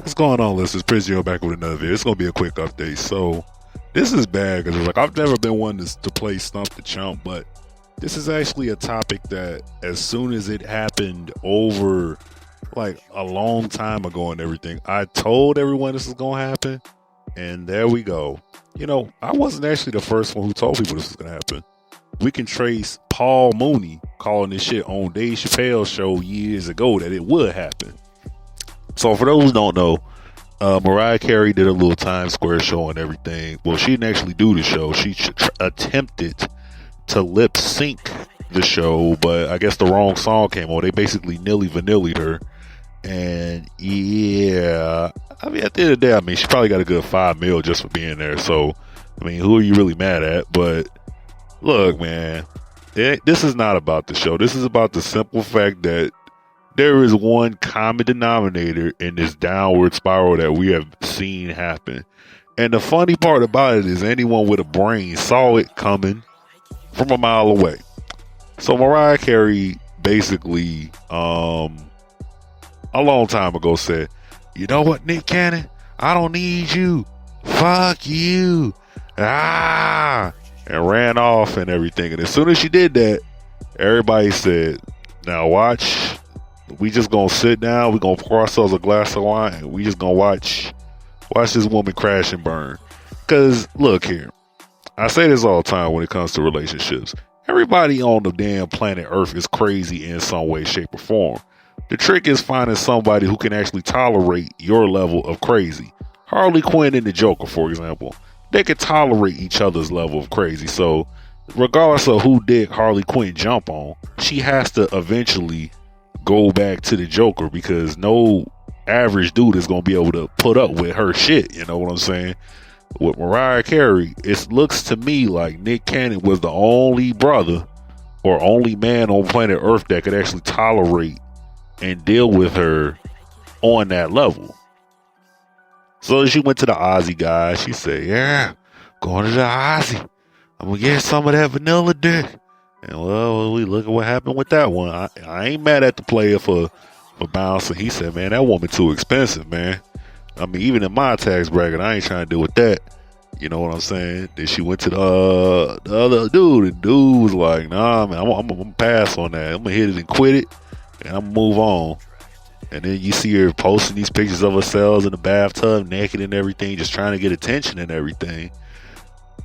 What's going on, listeners? Prizio back with another video. It's going to be a quick update. So, this is bad because I've never been one to play Stump the Chump, but this is actually a topic that as soon as it happened over like a long time ago and everything, I told everyone this was going to happen, and there we go. I wasn't actually the first one who told people this was going to happen. We can trace Paul Mooney calling this shit on Dave Chappelle's show years ago that it would happen. So for those who don't know, Mariah Carey did a little Times Square show and everything. Well, she didn't actually do the show. She attempted to lip sync the show, but I guess the wrong song came on. They basically nilly vanillied her. And yeah, at the end of the day, she probably got a good $5 million just for being there. So, who are you really mad at? But look, man, this is not about the show. This is about the simple fact that there is one common denominator in this downward spiral that we have seen happen. And the funny part about it is anyone with a brain saw it coming from a mile away. So Mariah Carey basically, a long time ago said, "You know what, Nick Cannon? I don't need you. Fuck you." And ran off and everything. And as soon as she did that, everybody said, "Now watch. We just gonna sit down, we gonna pour ourselves a glass of wine, and we just gonna watch this woman crash and burn." Cause look here, I say this all the time when it comes to relationships. Everybody on the damn planet Earth is crazy in some way, shape, or form. The trick is finding somebody who can actually tolerate your level of crazy. Harley Quinn and the Joker, for example, they can tolerate each other's level of crazy. So regardless of who dick Harley Quinn jump on, she has to eventually go back to the Joker, because no average dude is going to be able to put up with her shit. You know what I'm saying? With Mariah Carey, it looks to me like Nick Cannon was the only brother or only man on planet Earth that could actually tolerate and deal with her on that level. So she went to the Ozzy guy. She said, "Yeah, going to the Ozzy. I'm going to get some of that vanilla dick." And well, we look at what happened with that one. I ain't mad at the player for bouncing. He said, "Man, that woman too expensive, man. Even in my tax bracket, I ain't trying to deal with that." You know what I'm saying? Then she went to the other dude, and dude was like, "Nah, man, I'm gonna pass on that. I'm gonna hit it and quit it, and I'm gonna move on." And then you see her posting these pictures of herself in the bathtub, naked and everything, just trying to get attention and everything.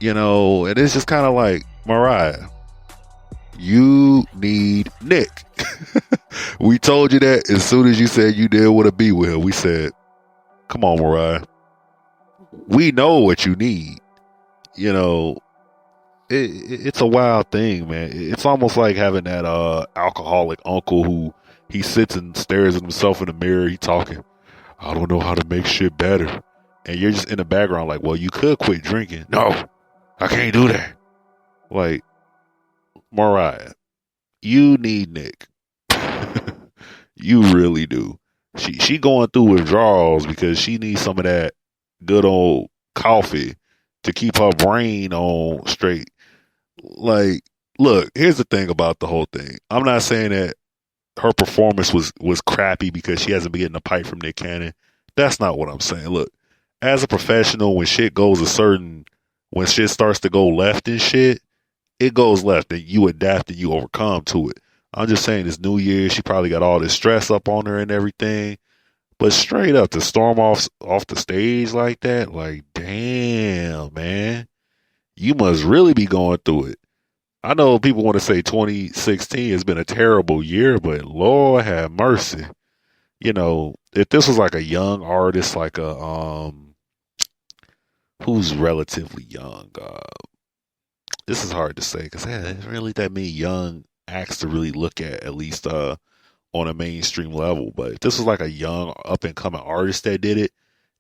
And it's just kind of like, Mariah, you need Nick. We told you that as soon as you said you didn't want to be with him. We said, "Come on, Mariah. We know what you need." It's a wild thing, man. It's almost like having that alcoholic uncle who he sits and stares at himself in the mirror. He talking, "I don't know how to make shit better." And you're just in the background like, "Well, you could quit drinking." "No, I can't do that." Like, Mariah, you need Nick. You really do. She going through withdrawals because she needs some of that good old coffee to keep her brain on straight. Like, look, here's the thing about the whole thing. I'm not saying that her performance was crappy because she hasn't been getting a pipe from Nick Cannon. That's not what I'm saying. Look, as a professional, when shit starts to go left and shit, it goes left, and you adapt and you overcome to it. I'm just saying, this New Year, she probably got all this stress up on her and everything. But straight up, to storm off the stage like that, like, damn, man, you must really be going through it. I know people want to say 2016 has been a terrible year, but Lord have mercy. If this was like a young artist, like who who's relatively young. This is hard to say because there's really that many young acts to really look at least on a mainstream level. But if this was like a young up and coming artist that did it,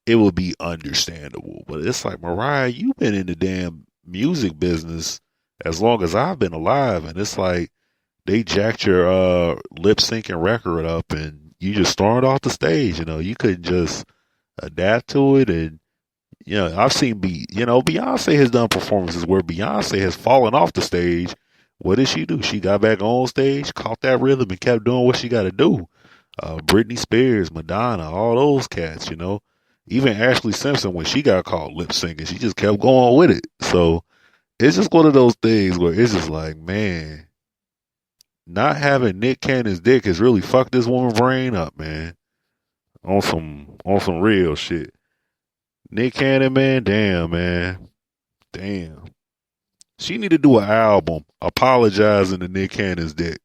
it would be understandable. But it's like, Mariah, you've been in the damn music business as long as I've been alive, and it's like they jacked your lip syncing record up and you just stormed off the stage. You couldn't just adapt to it. And I've seen Beyonce has done performances where Beyonce has fallen off the stage. What did she do? She got back on stage, caught that rhythm, and kept doing what she got to do. Britney Spears, Madonna, all those cats. Even Ashley Simpson, when she got caught lip syncing, she just kept going with it. So it's just one of those things where it's just like, man, not having Nick Cannon's dick has really fucked this woman's brain up, man. On some real shit. Nick Cannon, man, damn, man. Damn. She need to do an album apologizing to Nick Cannon's dick.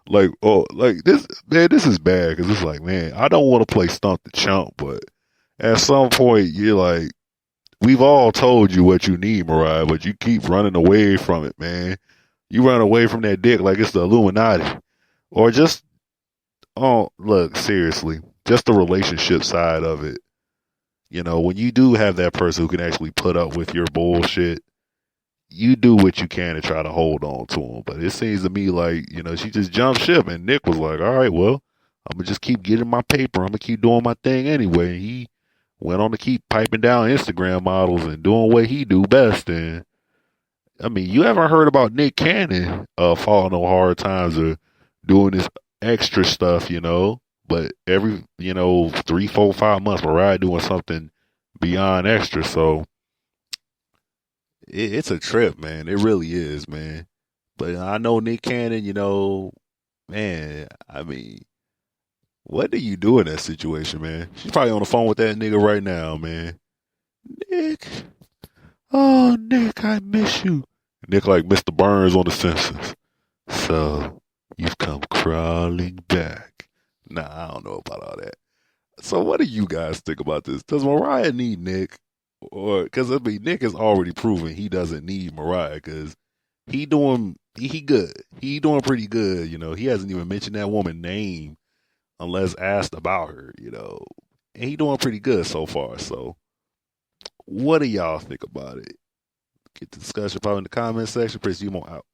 like this, man, this is bad because it's like, man, I don't want to play Stump the Chump, but at some point you're like, we've all told you what you need, Mariah, but you keep running away from it, man. You run away from that dick like it's the Illuminati. Or just, oh, look, seriously, just the relationship side of it. When you do have that person who can actually put up with your bullshit, you do what you can to try to hold on to him. But it seems to me like, she just jumped ship and Nick was like, all right, well, I'm going to just keep getting my paper. I'm going to keep doing my thing anyway. And he went on to keep piping down Instagram models and doing what he do best. And I mean, you haven't heard about Nick Cannon falling on hard times or doing this extra stuff, but every 3, 4, 5 months, Mariah doing something beyond extra. So it's a trip, man. It really is, man. But I know Nick Cannon, man. I mean, what do you do in that situation, man? She's probably on the phone with that nigga right now, man. Nick, oh Nick, I miss you. Nick like Mr. Burns on The Simpsons. So you've come crawling back. Nah, I don't know about all that. So what do you guys think about this? Does Mariah need Nick? Or, because Nick has already proven he doesn't need Mariah because he good. He doing pretty good, He hasn't even mentioned that woman's name unless asked about her, And he doing pretty good so far. So what do y'all think about it? Get the discussion probably in the comment section. Chris, you out.